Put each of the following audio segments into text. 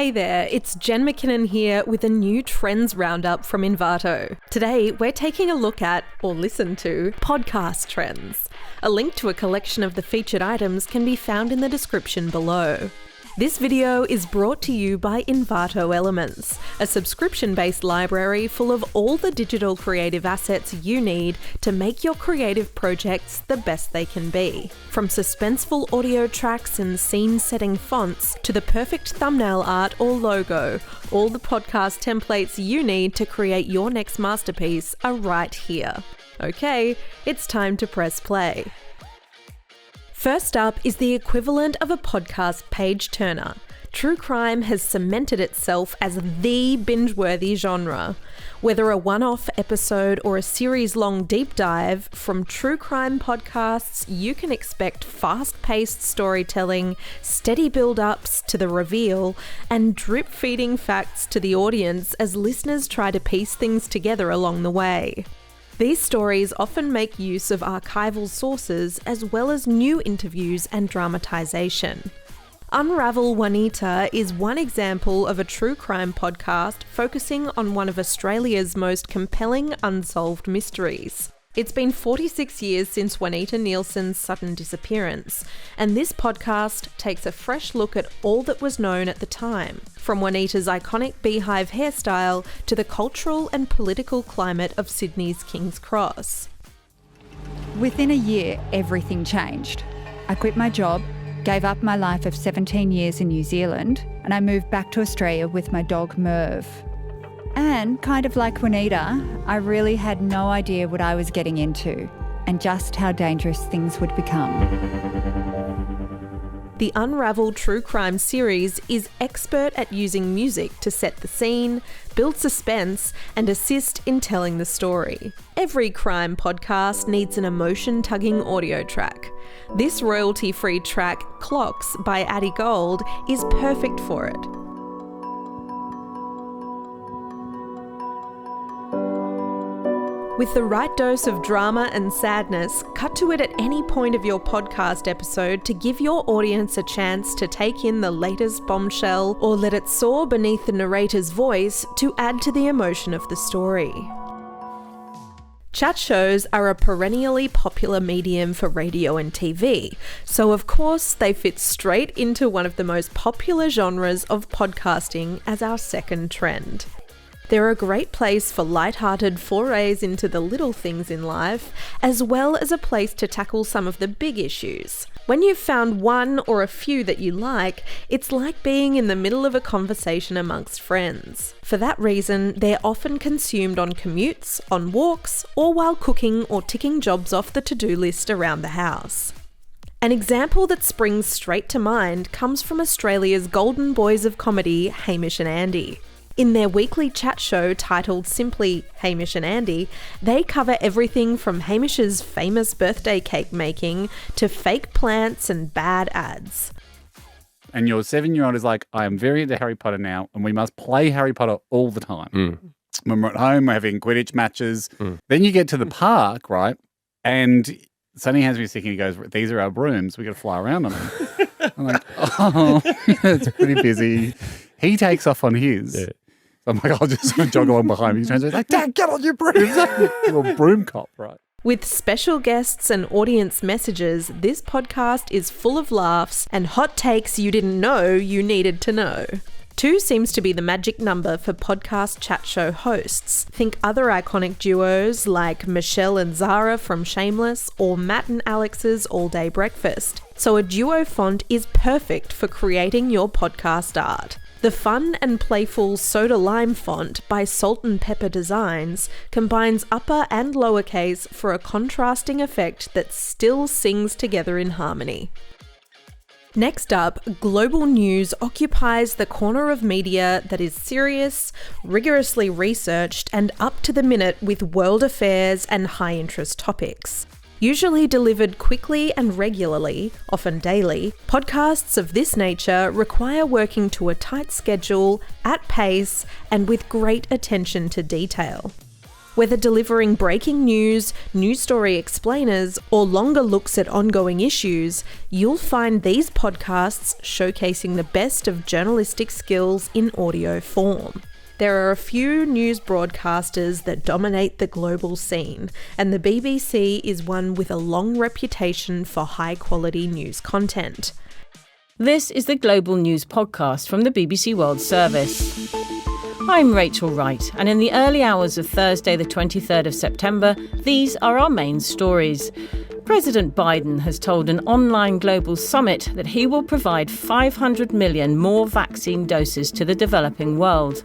Hey there, it's Jen McKinnon here with a new Trends Roundup from Envato. Today, we're taking a look at, or listen to, podcast trends. A link to a collection of the featured items can be found in the description below. This video is brought to you by Envato Elements, a subscription-based library full of all the digital creative assets you need to make your creative projects the best they can be. From suspenseful audio tracks and scene-setting fonts to the perfect thumbnail art or logo, all the podcast templates you need to create your next masterpiece are right here. Okay, it's time to press play. First up is the equivalent of a podcast page-turner. True crime has cemented itself as the binge-worthy genre. Whether a one-off episode or a series-long deep dive, from true crime podcasts, you can expect fast-paced storytelling, steady build-ups to the reveal, and drip-feeding facts to the audience as listeners try to piece things together along the way. These stories often make use of archival sources as well as new interviews and dramatisation. Unravel Juanita is one example of a true crime podcast focusing on one of Australia's most compelling unsolved mysteries. It's been 46 years since Juanita Nielsen's sudden disappearance, and this podcast takes a fresh look at all that was known at the time, from Juanita's iconic beehive hairstyle to the cultural and political climate of Sydney's King's Cross. Within a year, everything changed. I quit my job, gave up my life of 17 years in New Zealand, and I moved back to Australia with my dog Merv. And kind of like Juanita, I really had no idea what I was getting into and just how dangerous things would become. The Unravel True Crime series is expert at using music to set the scene, build suspense, and assist in telling the story. Every crime podcast needs an emotion-tugging audio track. This royalty-free track, Clocks by Addie Gold, is perfect for it. With the right dose of drama and sadness, cut to it at any point of your podcast episode to give your audience a chance to take in the latest bombshell or let it soar beneath the narrator's voice to add to the emotion of the story. Chat shows are a perennially popular medium for radio and TV, so of course they fit straight into one of the most popular genres of podcasting as our second trend. They're a great place for light-hearted forays into the little things in life, as well as a place to tackle some of the big issues. When you've found one or a few that you like, it's like being in the middle of a conversation amongst friends. For that reason, they're often consumed on commutes, on walks, or while cooking or ticking jobs off the to-do list around the house. An example that springs straight to mind comes from Australia's golden boys of comedy, Hamish and Andy. In their weekly chat show titled simply Hamish and Andy, they cover everything from Hamish's famous birthday cake making to fake plants and bad ads. And your 7-year-old is like, I am very into Harry Potter now, and we must play Harry Potter all the time. When we're at home, we're having Quidditch matches. Then you get to the park, right? And Sonny hands me a stick and he goes, these are our brooms. We got to fly around on them. I'm like, oh, it's pretty busy. He takes off on his. Yeah. So I'm like, I'll just jog along behind him. He turns around, like, Dad, get on your brooms. You're a broom cop, right? With special guests and audience messages, this podcast is full of laughs and hot takes you didn't know you needed to know. 2 seems to be the magic number for podcast chat show hosts. Think other iconic duos like Michelle and Zara from Shameless or Matt and Alex's All Day Breakfast. So a duo font is perfect for creating your podcast art. The fun and playful Soda Lime font by Salt and Pepper Designs combines upper and lowercase for a contrasting effect that still sings together in harmony. Next up, global news occupies the corner of media that is serious, rigorously researched, and up to the minute with world affairs and high-interest topics. Usually delivered quickly and regularly, often daily, podcasts of this nature require working to a tight schedule, at pace, and with great attention to detail. Whether delivering breaking news, news story explainers, or longer looks at ongoing issues, you'll find these podcasts showcasing the best of journalistic skills in audio form. There are a few news broadcasters that dominate the global scene, and the BBC is one with a long reputation for high-quality news content. This is the Global News Podcast from the BBC World Service. I'm Rachel Wright, and in the early hours of Thursday the 23rd of September, these are our main stories. President Biden has told an online global summit that he will provide 500 million more vaccine doses to the developing world.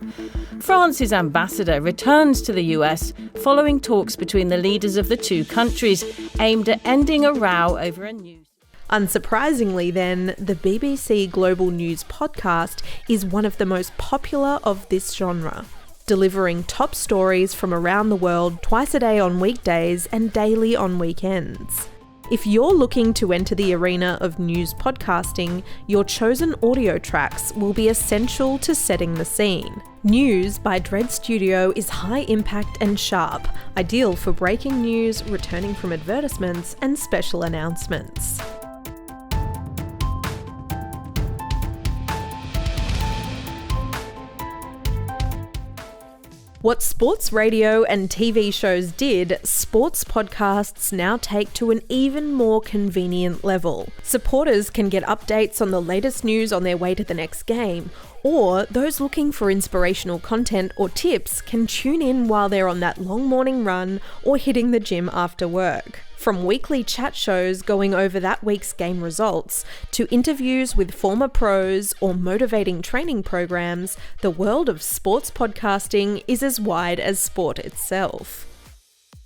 France's ambassador returns to the US following talks between the leaders of the two countries aimed at ending a row over a new... Unsurprisingly then, the BBC Global News Podcast is one of the most popular of this genre, delivering top stories from around the world twice a day on weekdays and daily on weekends. If you're looking to enter the arena of news podcasting, your chosen audio tracks will be essential to setting the scene. News by Dread Studio is high impact and sharp, ideal for breaking news, returning from advertisements, and special announcements. What sports radio and TV shows did, sports podcasts now take to an even more convenient level. Supporters can get updates on the latest news on their way to the next game, or those looking for inspirational content or tips can tune in while they're on that long morning run or hitting the gym after work. From weekly chat shows going over that week's game results, to interviews with former pros or motivating training programs, the world of sports podcasting is as wide as sport itself.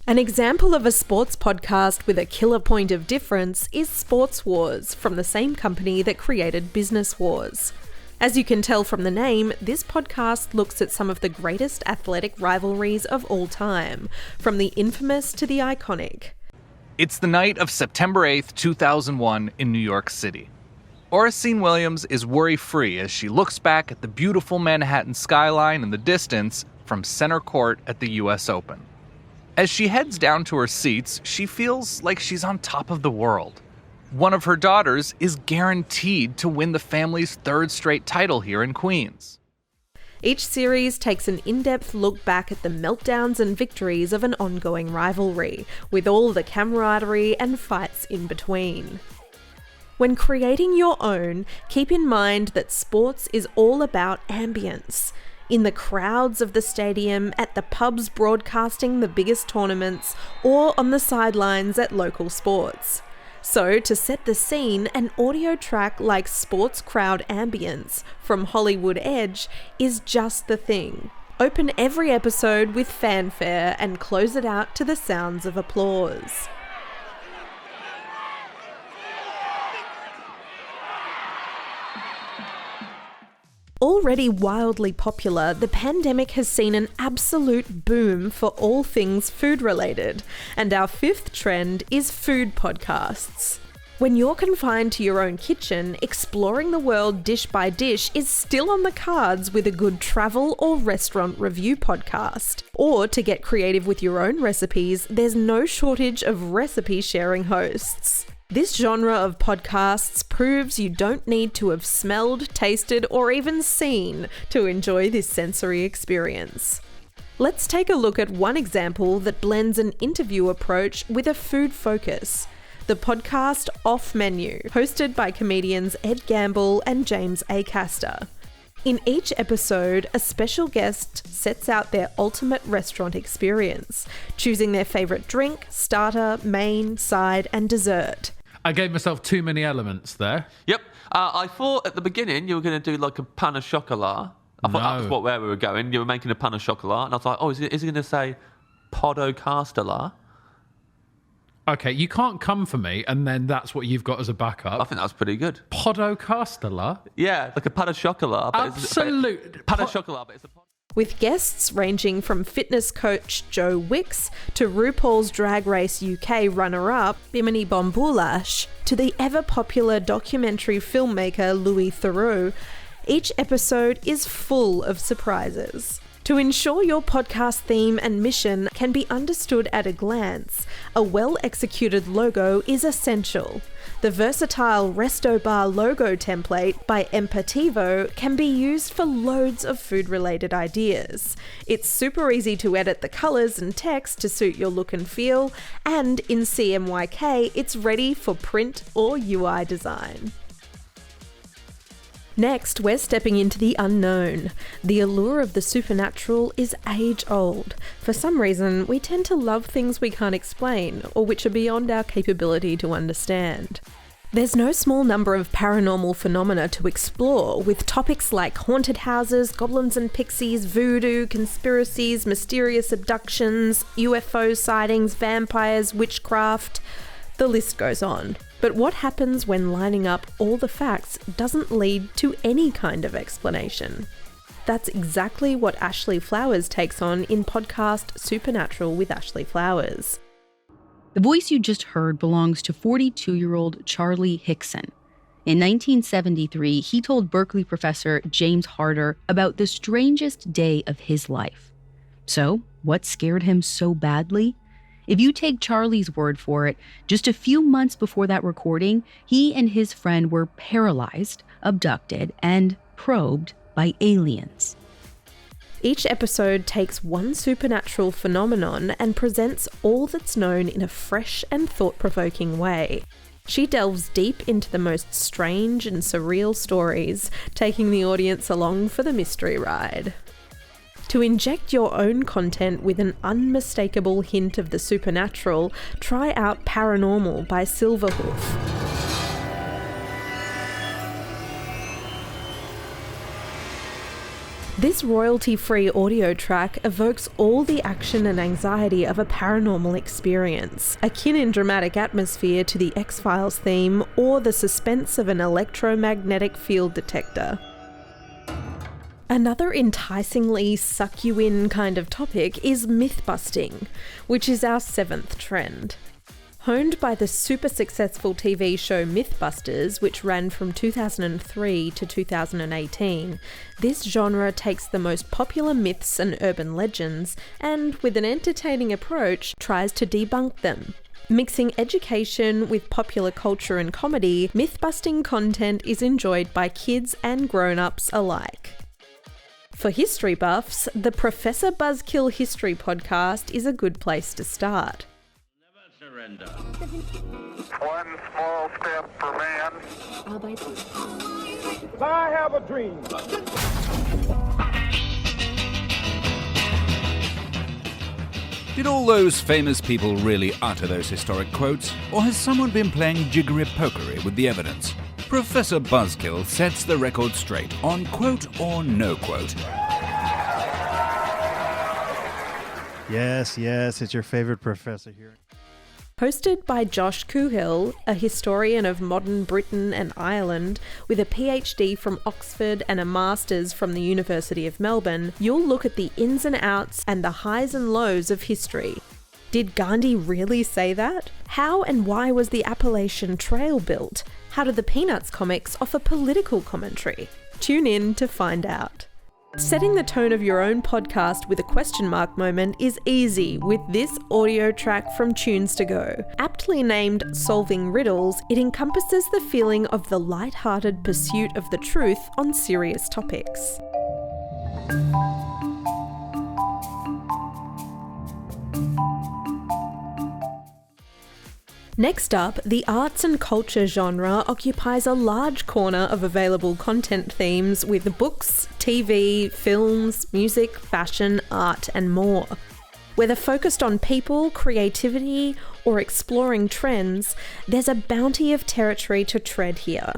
An example of a sports podcast with a killer point of difference is Sports Wars, from the same company that created Business Wars. As you can tell from the name, this podcast looks at some of the greatest athletic rivalries of all time, from the infamous to the iconic. It's the night of September 8th, 2001 in New York City. Oracene Williams is worry-free as she looks back at the beautiful Manhattan skyline in the distance from center court at the US Open. As she heads down to her seats, she feels like she's on top of the world. One of her daughters is guaranteed to win the family's third straight title here in Queens. Each series takes an in-depth look back at the meltdowns and victories of an ongoing rivalry, with all the camaraderie and fights in between. When creating your own, keep in mind that sports is all about ambience. In the crowds of the stadium, at the pubs broadcasting the biggest tournaments, or on the sidelines at local sports. So, to set the scene, an audio track like Sports Crowd Ambience from Hollywood Edge is just the thing. Open every episode with fanfare and close it out to the sounds of applause. Already wildly popular, the pandemic has seen an absolute boom for all things food-related, and our fifth trend is food podcasts. When you're confined to your own kitchen, exploring the world dish by dish is still on the cards with a good travel or restaurant review podcast. Or to get creative with your own recipes, there's no shortage of recipe-sharing hosts. This genre of podcasts proves you don't need to have smelled, tasted, or even seen to enjoy this sensory experience. Let's take a look at one example that blends an interview approach with a food focus. The podcast Off Menu, hosted by comedians Ed Gamble and James Acaster. In each episode, a special guest sets out their ultimate restaurant experience, choosing their favourite drink, starter, main, side, and dessert. I gave myself too many elements there. Yep. I thought at the beginning you were going to do like a pan au chocolat. I thought that was where we were going. You were making a pan au chocolat. And I was like, oh, is he going to say podocastelar? Okay, you can't come for me and then that's what you've got as a backup. I think that was pretty good. Podocastelar? Yeah, like a pan au chocolat. Absolute. Pan au chocolat, but it's a With guests ranging from fitness coach Joe Wicks to RuPaul's Drag Race UK runner-up Bimini Bon Boulash to the ever-popular documentary filmmaker Louis Theroux, each episode is full of surprises. To ensure your podcast theme and mission can be understood at a glance, a well-executed logo is essential. The versatile Resto Bar logo template by Empativo can be used for loads of food-related ideas. It's super easy to edit the colours and text to suit your look and feel, and in CMYK, it's ready for print or UI design. Next, we're stepping into the unknown. The allure of the supernatural is age-old. For some reason, we tend to love things we can't explain, or which are beyond our capability to understand. There's no small number of paranormal phenomena to explore, with topics like haunted houses, goblins and pixies, voodoo, conspiracies, mysterious abductions, UFO sightings, vampires, witchcraft. The list goes on. But what happens when lining up all the facts doesn't lead to any kind of explanation? That's exactly what Ashley Flowers takes on in podcast Supernatural with Ashley Flowers. The voice you just heard belongs to 42-year-old Charlie Hickson. In 1973, he told Berkeley professor James Harder about the strangest day of his life. So, what scared him so badly? If you take Charlie's word for it, just a few months before that recording, he and his friend were paralyzed, abducted, and probed by aliens. Each episode takes one supernatural phenomenon and presents all that's known in a fresh and thought-provoking way. She delves deep into the most strange and surreal stories, taking the audience along for the mystery ride. To inject your own content with an unmistakable hint of the supernatural, try out Paranormal by Silverhoof. This royalty-free audio track evokes all the action and anxiety of a paranormal experience, akin in dramatic atmosphere to the X-Files theme or the suspense of an electromagnetic field detector. Another enticingly suck-you-in kind of topic is myth-busting, which is our 7th trend. Honed by the super successful TV show Mythbusters, which ran from 2003 to 2018, this genre takes the most popular myths and urban legends and, with an entertaining approach, tries to debunk them. Mixing education with popular culture and comedy, myth-busting content is enjoyed by kids and grown-ups alike. For history buffs, the Professor Buzzkill History podcast is a good place to start. One small step for man. I have a dream. Did all those famous people really utter those historic quotes, or has someone been playing jiggery-pokery with the evidence? Professor Buzzkill sets the record straight on quote or no quote. Yes, it's your favorite professor here. Hosted by Josh Kuhill, a historian of modern Britain and Ireland with a PhD from Oxford and a master's from the University of Melbourne, you'll look at the ins and outs and the highs and lows of history. Did Gandhi really say that? How and why was the Appalachian Trail built? How do the Peanuts comics offer political commentary? Tune in to find out. Setting the tone of your own podcast with a question mark moment is easy with this audio track from Tunes to Go. Aptly named Solving Riddles, it encompasses the feeling of the light-hearted pursuit of the truth on serious topics. Next up, the arts and culture genre occupies a large corner of available content themes with books, TV, films, music, fashion, art, and more. Whether focused on people, creativity, or exploring trends, there's a bounty of territory to tread here.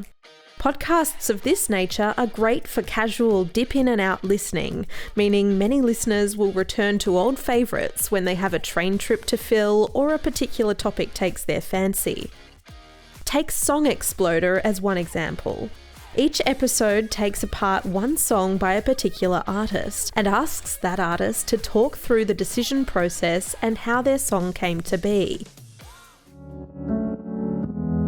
Podcasts of this nature are great for casual dip in and out listening, meaning many listeners will return to old favourites when they have a train trip to fill or a particular topic takes their fancy. Take Song Exploder as one example. Each episode takes apart one song by a particular artist and asks that artist to talk through the decision process and how their song came to be.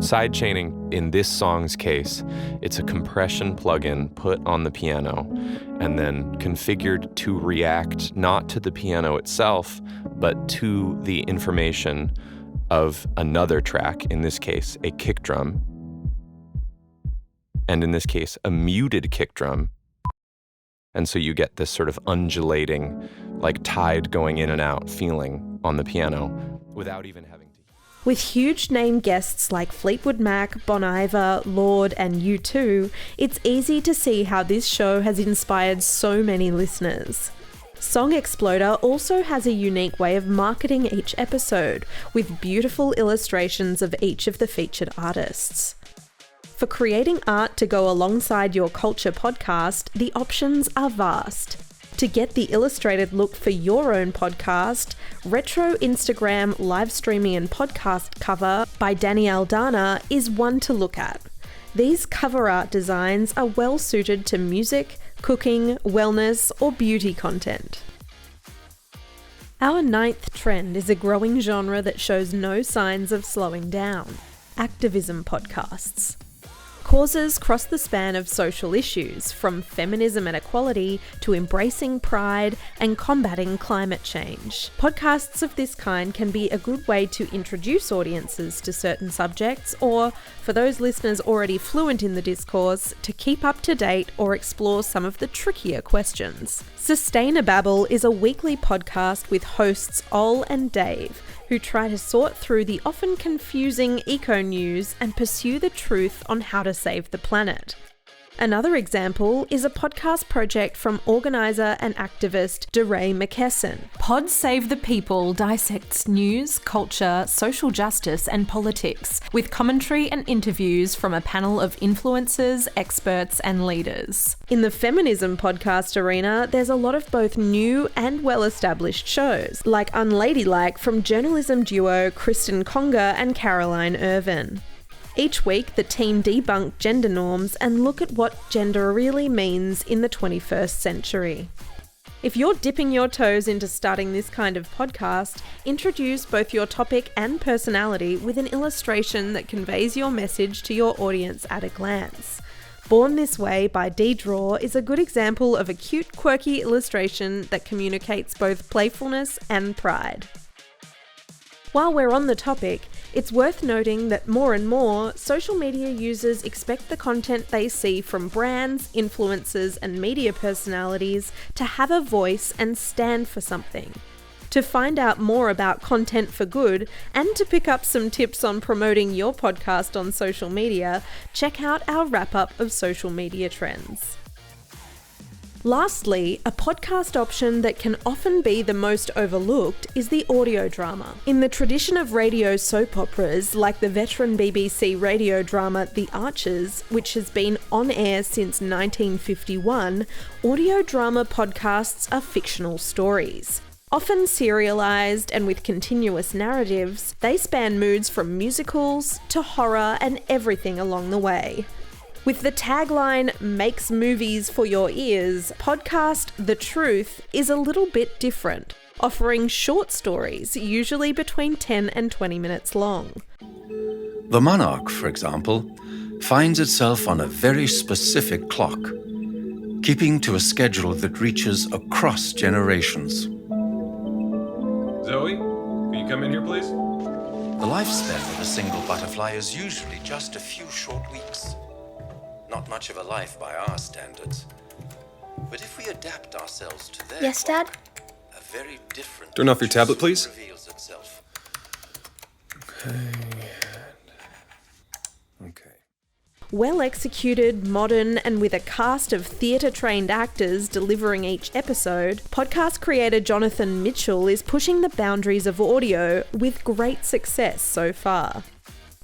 Sidechaining, in this song's case, it's a compression plugin put on the piano and then configured to react not to the piano itself, but to the information of another track, in this case, a kick drum, and in this case, a muted kick drum. And so you get this sort of undulating, like tide going in and out feeling on the piano without even having to. With huge name guests like Fleetwood Mac, Bon Iver, Lorde, and U2, it's easy to see how this show has inspired so many listeners. Song Exploder also has a unique way of marketing each episode, with beautiful illustrations of each of the featured artists. For creating art to go alongside your culture podcast, the options are vast. To get the illustrated look for your own podcast, retro Instagram live streaming and podcast cover by Danielle Dana is one to look at. These cover art designs are well suited to music, cooking, wellness, or beauty content. Our 9th trend is a growing genre that shows no signs of slowing down: activism podcasts. Causes cross the span of social issues, from feminism and equality to embracing pride and combating climate change. Podcasts of this kind can be a good way to introduce audiences to certain subjects, or, for those listeners already fluent in the discourse, to keep up to date or explore some of the trickier questions. Sustainababble is a weekly podcast with hosts Ol and Dave, who try to sort through the often confusing eco-news and pursue the truth on how to save the planet. Another example is a podcast project from organiser and activist DeRay McKesson. Pod Save the People dissects news, culture, social justice and politics, with commentary and interviews from a panel of influencers, experts and leaders. In the feminism podcast arena, there's a lot of both new and well-established shows, like Unladylike from journalism duo Kristen Conger and Caroline Irvin. Each week, the team debunk gender norms and look at what gender really means in the 21st century. If you're dipping your toes into starting this kind of podcast, introduce both your topic and personality with an illustration that conveys your message to your audience at a glance. Born This Way by Dee Draw is a good example of a cute, quirky illustration that communicates both playfulness and pride. While we're on the topic, it's worth noting that more and more, social media users expect the content they see from brands, influencers, and media personalities to have a voice and stand for something. To find out more about Content for Good and to pick up some tips on promoting your podcast on social media, check out our wrap-up of social media trends. Lastly, a podcast option that can often be the most overlooked is the audio drama. In the tradition of radio soap operas, like the veteran BBC radio drama The Archers, which has been on air since 1951, audio drama podcasts are fictional stories. Often serialised and with continuous narratives, they span moods from musicals to horror and everything along the way. With the tagline, "Makes movies for your ears," podcast The Truth is a little bit different, offering short stories, usually between 10 and 20 minutes long. The Monarch, for example, finds itself on a very specific clock, keeping to a schedule that reaches across generations. Zoe, can you come in here, please? The lifespan of a single butterfly is usually just a few short weeks. Not much of a life by our standards. But if we adapt ourselves to their Yes, Dad? a very different Turn off your tablet, please. reveals itself. Okay. Well executed, modern, and with a cast of theatre-trained actors delivering each episode, podcast creator Jonathan Mitchell is pushing the boundaries of audio with great success so far.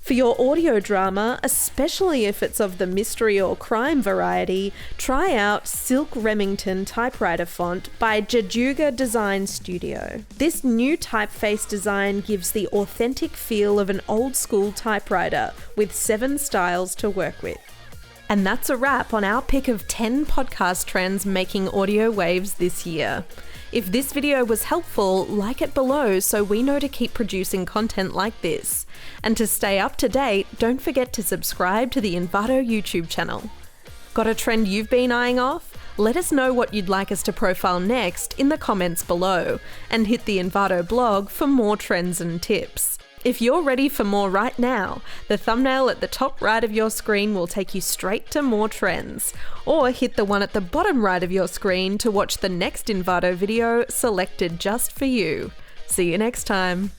For your audio drama, especially if it's of the mystery or crime variety, try out Silk Remington typewriter font by Jajuga Design Studio. This new typeface design gives the authentic feel of an old-school typewriter with 7 styles to work with. And that's a wrap on our pick of 10 podcast trends making audio waves this year. If this video was helpful, like it below so we know to keep producing content like this. And to stay up to date, don't forget to subscribe to the Envato YouTube channel. Got a trend you've been eyeing off? Let us know what you'd like us to profile next in the comments below, and hit the Envato blog for more trends and tips. If you're ready for more right now, the thumbnail at the top right of your screen will take you straight to more trends, or hit the one at the bottom right of your screen to watch the next Envato video selected just for you. See you next time.